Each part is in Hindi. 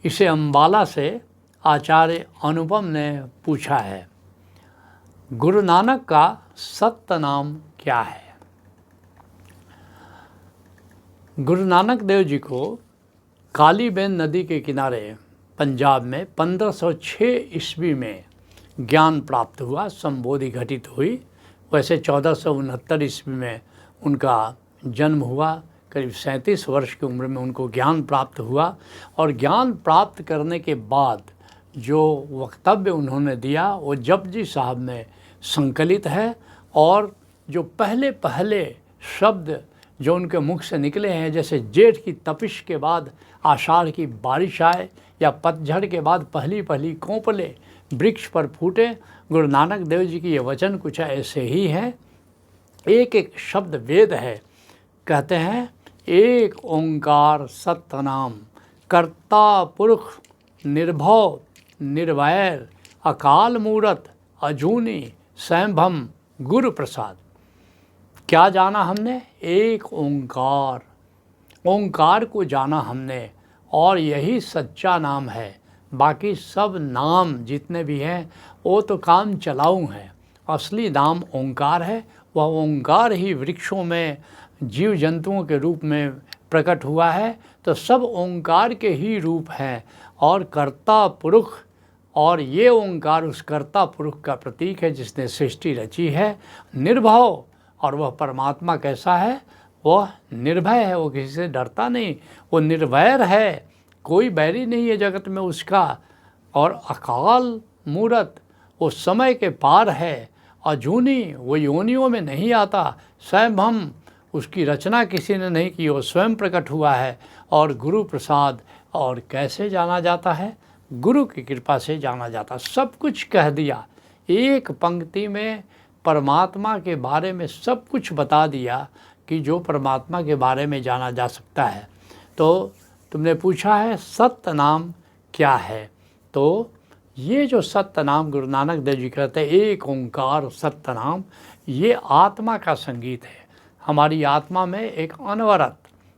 इसे अम्बाला से आचार्य अनुपम ने पूछा है, गुरु नानक का सत्य नाम क्या है? गुरु नानक देव जी को कालीबेन नदी के किनारे पंजाब में 1506 ईस्वी में ज्ञान प्राप्त हुआ, संबोधि घटित हुई। वैसे 1469 ईस्वी में उनका जन्म हुआ। करीब 37 वर्ष की उम्र में उनको ज्ञान प्राप्त हुआ और ज्ञान प्राप्त करने के बाद जो वक्तव्य उन्होंने दिया वो जपजी साहब में संकलित है। और जो पहले पहले शब्द जो उनके मुख से निकले हैं, जैसे जेठ की तपिश के बाद आषाढ़ की बारिश आए या पतझड़ के बाद पहली पहली कोंपले वृक्ष पर फूटे, गुरु नानक देव जी की ये वचन कुछ ऐसे ही हैं। एक एक शब्द वेद है। कहते हैं, एक ओंकार सतनाम, कर्ता पुरुष निर्भव निर्वैर, अकाल मूरत अजूनी स्वयंभम गुरु प्रसाद। क्या जाना हमने? एक ओंकार, ओंकार को जाना हमने और यही सच्चा नाम है। बाकी सब नाम जितने भी हैं वो तो काम चलाऊ हैं। असली नाम ओंकार है। वह ओंकार ही वृक्षों में जीव जंतुओं के रूप में प्रकट हुआ है। तो सब ओंकार के ही रूप हैं और कर्ता पुरुष, और ये ओंकार उस कर्ता पुरुष का प्रतीक है जिसने सृष्टि रची है। निर्भव, और वह परमात्मा कैसा है? वह निर्भय है, वो किसी से डरता नहीं, वो निर्वैर है, कोई बैरी नहीं है जगत में उसका। और अकाल मूरत, वो समय के पार है। अजूनी, वो योनियों में नहीं आता। स्वयं, उसकी रचना किसी ने नहीं की, वो स्वयं प्रकट हुआ है। और गुरु प्रसाद, और कैसे जाना जाता है? गुरु की कृपा से जाना जाता। सब कुछ कह दिया एक पंक्ति में, परमात्मा के बारे में सब कुछ बता दिया कि जो परमात्मा के बारे में जाना जा सकता है। तो तुमने पूछा है सत्य नाम क्या है? तो ये जो सत्य नाम गुरु नानक देव जी कहते हैं, एक ओंकार सत्य नाम, ये आत्मा का संगीत है। हमारी आत्मा में एक अनवरत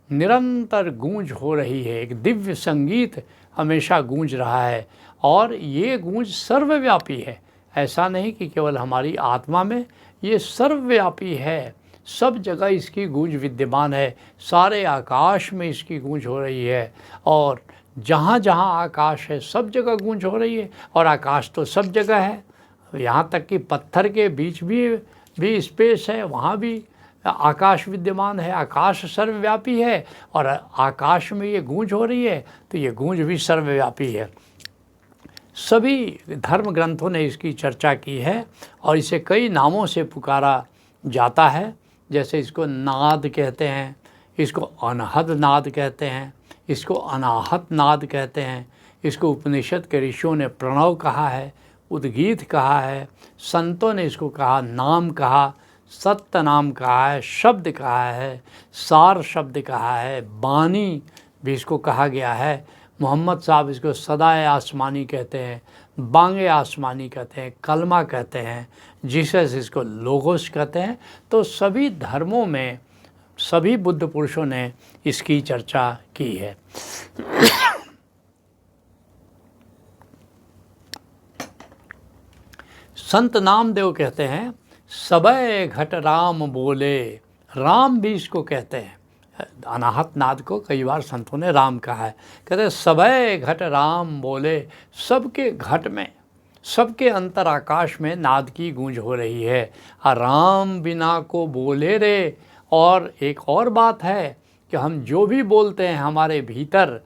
निरंतर गूंज हो रही है, एक दिव्य संगीत हमेशा गूंज रहा है। और ये गूंज सर्वव्यापी है। ऐसा नहीं कि केवल हमारी आत्मा में, ये सर्वव्यापी है। सब जगह इसकी गूंज विद्यमान है। सारे आकाश में इसकी गूंज हो रही है। और जहाँ जहाँ आकाश है सब जगह गूंज हो रही है। और आकाश तो सब जगह है, यहाँ तक कि पत्थर के बीच भी स्पेस है, वहाँ भी आकाश विद्यमान है। आकाश सर्वव्यापी है और आकाश में ये गूंज हो रही है, तो ये गूंज भी सर्वव्यापी है। सभी धर्म ग्रंथों ने इसकी चर्चा की है और इसे कई नामों से पुकारा जाता है। जैसे इसको नाद कहते हैं, इसको अनहद नाद कहते हैं, इसको अनाहत नाद कहते हैं, इसको उपनिषद के ऋषियों ने प्रणव कहा है, उद्गीत कहा है, संतों ने इसको कहा नाम कहा, सत्य नाम कहा है, शब्द कहा है, सार शब्द कहा है, बानी भी इसको कहा गया है। मोहम्मद साहब इसको सदाए आसमानी कहते हैं, बांगे आसमानी कहते हैं, कलमा कहते हैं, जीसस इसको लोगोस कहते हैं। तो सभी धर्मों में सभी बुद्ध पुरुषों ने इसकी चर्चा की है। संत नामदेव कहते हैं, सबय घट राम बोले। राम भी इसको कहते हैं, अनाहत नाद को कई बार संतों ने राम कहा है। कहते हैं सबय घट राम बोले, सबके घट में, सबके अंतर आकाश में नाद की गूंज हो रही है। राम बिना को बोले रे। और एक और बात है कि हम जो भी बोलते हैं, हमारे भीतर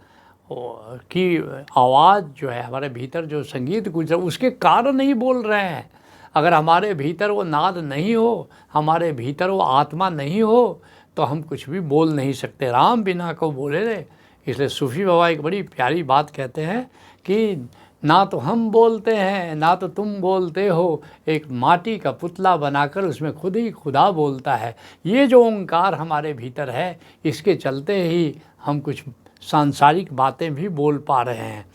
की आवाज़ जो है, हमारे भीतर जो संगीत गूंज रहा है, उसके कारण ही बोल रहे हैं। अगर हमारे भीतर वो नाद नहीं हो, हमारे भीतर वो आत्मा नहीं हो, तो हम कुछ भी बोल नहीं सकते। राम बिना को बोले रे। इसलिए सूफी बाबा एक बड़ी प्यारी बात कहते हैं कि ना तो हम बोलते हैं ना तो तुम बोलते हो, एक माटी का पुतला बनाकर उसमें खुद ही खुदा बोलता है। ये जो ओंकार हमारे भीतर है, इसके चलते ही हम कुछ सांसारिक बातें भी बोल पा रहे हैं।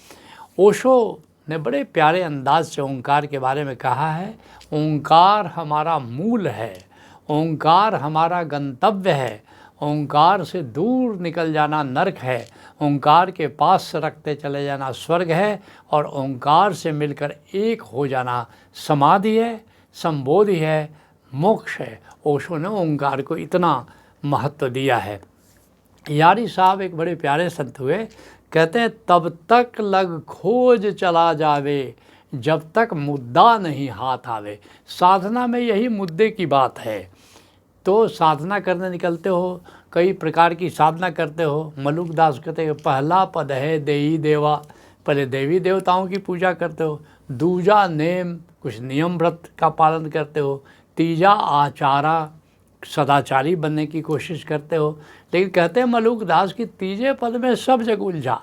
ओशो ने बड़े प्यारे अंदाज से ओंकार के बारे में कहा है, ओंकार हमारा मूल है, ओंकार हमारा गंतव्य है, ओंकार से दूर निकल जाना नरक है, ओंकार के पास से रखते चले जाना स्वर्ग है, और ओंकार से मिलकर एक हो जाना समाधि है, संबोधि है, मोक्ष है। ओशो ने ओंकार को इतना महत्व दिया है। यारी साहब एक बड़े प्यारे संत हुए, कहते हैं तब तक लग खोज चला जावे जब तक मुद्दा नहीं हाथ आवे। साधना में यही मुद्दे की बात है। तो साधना करने निकलते हो, कई प्रकार की साधना करते हो। मलुकदास कहते हैं पहला पद है देई देवा, पहले देवी देवताओं की पूजा करते हो। दूजा नेम, कुछ नियम व्रत का पालन करते हो। तीजा आचारा, सदाचारी बनने की कोशिश करते हो। लेकिन कहते हैं मलुकदास की तीजे पद में सब जग उलझा।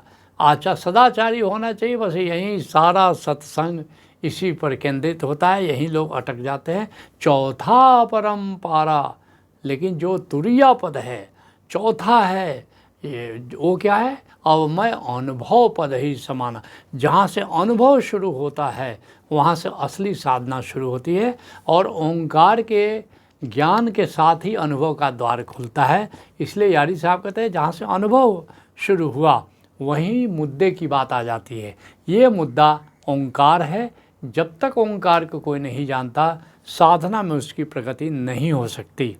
सदाचारी होना चाहिए, बस यहीं सारा सत्संग इसी पर केंद्रित होता है, यहीं लोग अटक जाते हैं। चौथा परंपरा, लेकिन जो तुरिया पद है, चौथा है, ये वो क्या है? अब मैं अनुभव पद ही समाना। जहाँ से अनुभव शुरू होता है वहाँ से असली साधना शुरू होती है, और ओंकार के ज्ञान के साथ ही अनुभव का द्वार खुलता है। इसलिए यारी साहब कहते हैं जहाँ से अनुभव शुरू हुआ वहीं मुद्दे की बात आ जाती है। ये मुद्दा ओंकार है। जब तक ओंकार को कोई नहीं जानता, साधना में उसकी प्रगति नहीं हो सकती।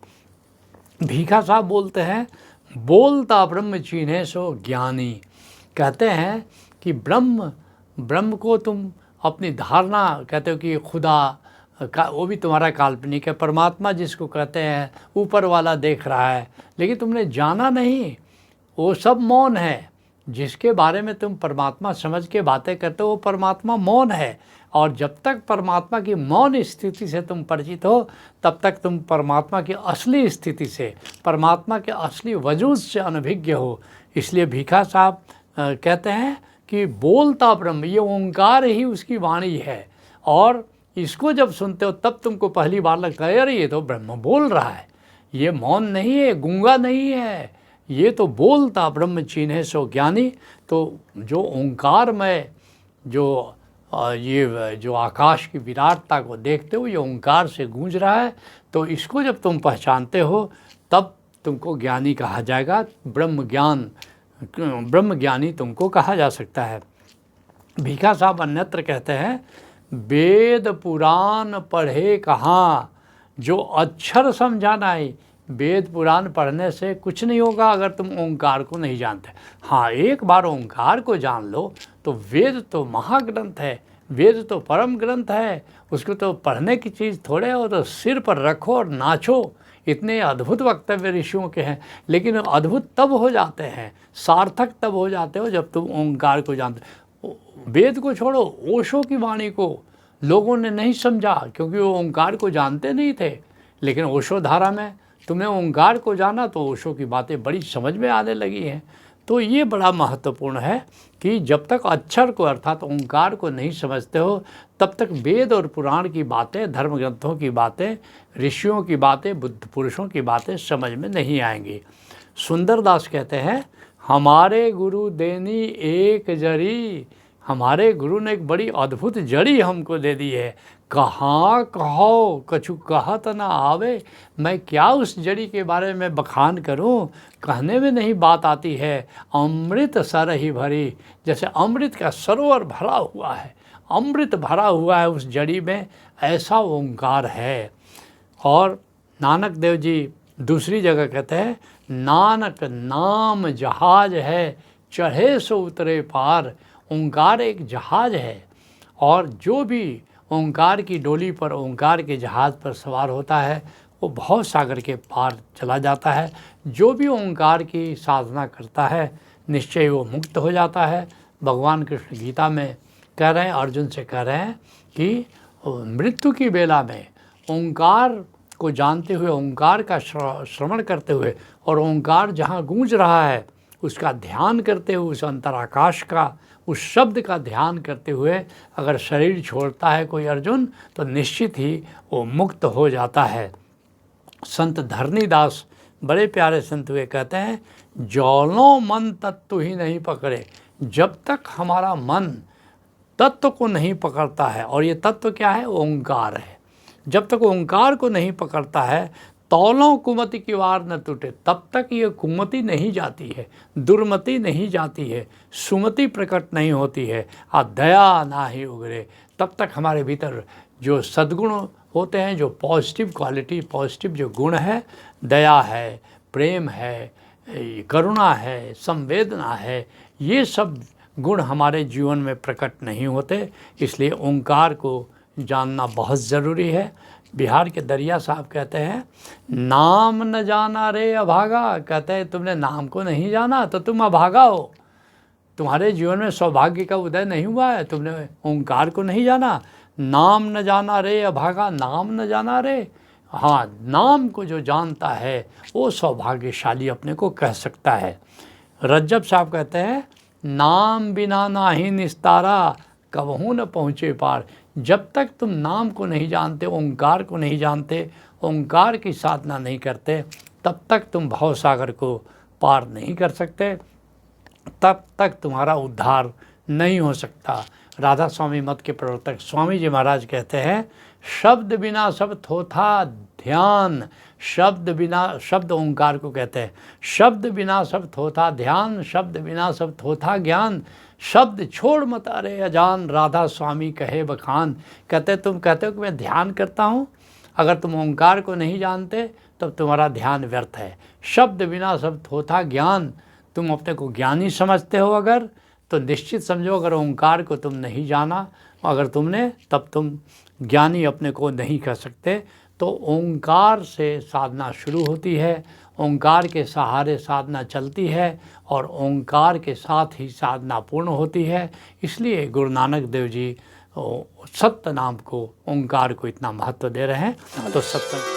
भीखा साहब बोलते हैं बोलता ब्रह्म चीन्हे सो ज्ञानी। कहते हैं कि ब्रह्म को तुम अपनी धारणा कहते हो कि खुदा का, वो भी तुम्हारा काल्पनिक है। परमात्मा जिसको कहते हैं ऊपर वाला देख रहा है, लेकिन तुमने जाना नहीं, वो सब मौन है। जिसके बारे में तुम परमात्मा समझ के बातें करते हो वो परमात्मा मौन है। और जब तक परमात्मा की मौन स्थिति से तुम परिचित हो, तब तक तुम परमात्मा की असली स्थिति से, परमात्मा के असली वजूद से अनभिज्ञ हो। इसलिए भीखा साहब कहते हैं कि बोलता ब्रह्म, ये ओंकार ही उसकी वाणी है। और इसको जब सुनते हो तब तुमको पहली बार लगता है अरे ये तो ब्रह्म बोल रहा है, ये मौन नहीं है, गूंगा नहीं है, ये तो बोलता ब्रह्म चीन्हे सो ज्ञानी। तो जो ओंकार में ये जो आकाश की विराटता को देखते हो, ये ओंकार से गूंज रहा है। तो इसको जब तुम पहचानते हो तब तुमको ज्ञानी कहा जाएगा, ब्रह्म ज्ञानी तुमको कहा जा सकता है। भीखा साहब अन्यत्र कहते हैं वेद पुराण पढ़े कहाँ जो अक्षर समझा नहीं। वेद पुराण पढ़ने से कुछ नहीं होगा अगर तुम ओंकार को नहीं जानते। हाँ, एक बार ओंकार को जान लो तो वेद तो महाग्रंथ है, वेद तो परम ग्रंथ है, उसको तो पढ़ने की चीज़ थोड़े हो, तो सिर पर रखो और नाचो। इतने अद्भुत वक्तव्य ऋषियों के हैं, लेकिन अद्भुत तब हो जाते हैं, सार्थक तब हो जाते हो जब तुम ओंकार को जानते। वेद को छोड़ो, ओशो की वाणी को लोगों ने नहीं समझा क्योंकि वो ओंकार को जानते नहीं थे। लेकिन ओशो धारा में तुमने ओंकार को जाना तो ओशो की बातें बड़ी समझ में आने लगी हैं। तो ये बड़ा महत्वपूर्ण है कि जब तक अक्षर को अर्थात ओंकार को नहीं समझते हो तब तक वेद और पुराण की बातें, धर्म ग्रंथों की बातें, ऋषियों की बातें, बुद्ध पुरुषों की बातें समझ में नहीं आएंगी। सुंदरदास कहते हैं हमारे गुरु देनी एक जड़ी, हमारे गुरु ने एक बड़ी अद्भुत जड़ी हमको दे दी है। कहाँ कहो कछु कहत न आवे, मैं क्या उस जड़ी के बारे में बखान करूं, कहने में नहीं बात आती है। अमृत सर ही भरी, जैसे अमृत का सरोवर भरा हुआ है, अमृत भरा हुआ है उस जड़ी में, ऐसा ओंकार है। और नानक देव जी दूसरी जगह कहते हैं नानक नाम जहाज है, चढ़े सो उतरे पार। ओंकार एक जहाज है, और जो भी ओंकार की डोली पर, ओंकार के जहाज़ पर सवार होता है वो भव सागर के पार चला जाता है। जो भी ओंकार की साधना करता है निश्चय वो मुक्त हो जाता है। भगवान कृष्ण गीता में कह रहे हैं, अर्जुन से कह रहे हैं कि मृत्यु की बेला में ओंकार को जानते हुए, ओंकार का श्रवण करते हुए, और ओंकार जहाँ गूंज रहा है उसका ध्यान करते हुए, उस अंतराकाश का, उस शब्द का ध्यान करते हुए अगर शरीर छोड़ता है कोई अर्जुन तो निश्चित ही वो मुक्त हो जाता है। संत धरणीदास बड़े प्यारे संत हुए, कहते हैं जौलों मन तत्व ही नहीं पकड़े। जब तक हमारा मन तत्व को नहीं पकड़ता है, और ये तत्व क्या है? ओंकार है। जब तक ओंकार को नहीं पकड़ता है तौलों कुमति की वार न टूटे, तब तक ये कुमति नहीं जाती है, दुर्मति नहीं जाती है, सुमति प्रकट नहीं होती है, दया ना ही उगरे, तब तक हमारे भीतर जो सद्गुण होते हैं, जो पॉजिटिव क्वालिटी, पॉजिटिव जो गुण है, दया है, प्रेम है, करुणा है, संवेदना है, ये सब गुण हमारे जीवन में प्रकट नहीं होते। इसलिए ओंकार को जानना बहुत ज़रूरी है। बिहार के दरिया साहब कहते हैं, नाम न जाना रे अभागा, कहते हैं तुमने नाम को नहीं जाना तो तुम अभागा हो, तुम्हारे जीवन में सौभाग्य का उदय नहीं हुआ है, तुमने ओंकार को नहीं जाना। नाम न जाना रे अभागा, नाम न जाना रे, हाँ, नाम को जो जानता है वो सौभाग्यशाली अपने को कह सकता है। रज्जब साहब कहते हैं, नाम बिना नाही निस्तारा, कबहू न पहुँचे पार। जब तक तुम नाम को नहीं जानते, ओंकार को नहीं जानते, ओंकार की साधना नहीं करते, तब तक तुम भवसागर को पार नहीं कर सकते, तब तक तुम्हारा उद्धार नहीं हो सकता। राधा स्वामी मत के प्रवर्तक स्वामी जी महाराज कहते हैं, शब्द बिना सब थोथा ध्यान, शब्द बिना, शब्द ओंकार को कहते हैं, शब्द बिना सब थोथा ध्यान, शब्द बिना सब थोथा ज्ञान, शब्द छोड़ मत अरे अजान, राधा स्वामी कहे बखान। कहते तुम कहते हो कि मैं ध्यान करता हूँ, अगर तुम ओंकार को नहीं जानते तब तुम्हारा ध्यान व्यर्थ है। शब्द बिना सब थोथा ज्ञान, तुम अपने को ज्ञानी समझते हो अगर, तो निश्चित समझो अगर ओंकार को तुम नहीं जाना, अगर तुमने, तब तुम ज्ञानी अपने को नहीं कर सकते। तो ओंकार से साधना शुरू होती है, ओंकार के सहारे साधना चलती है और ओंकार के साथ ही साधना पूर्ण होती है। इसलिए गुरु नानक देव जी सत्य नाम को, ओंकार को इतना महत्व दे रहे हैं। तो सत्य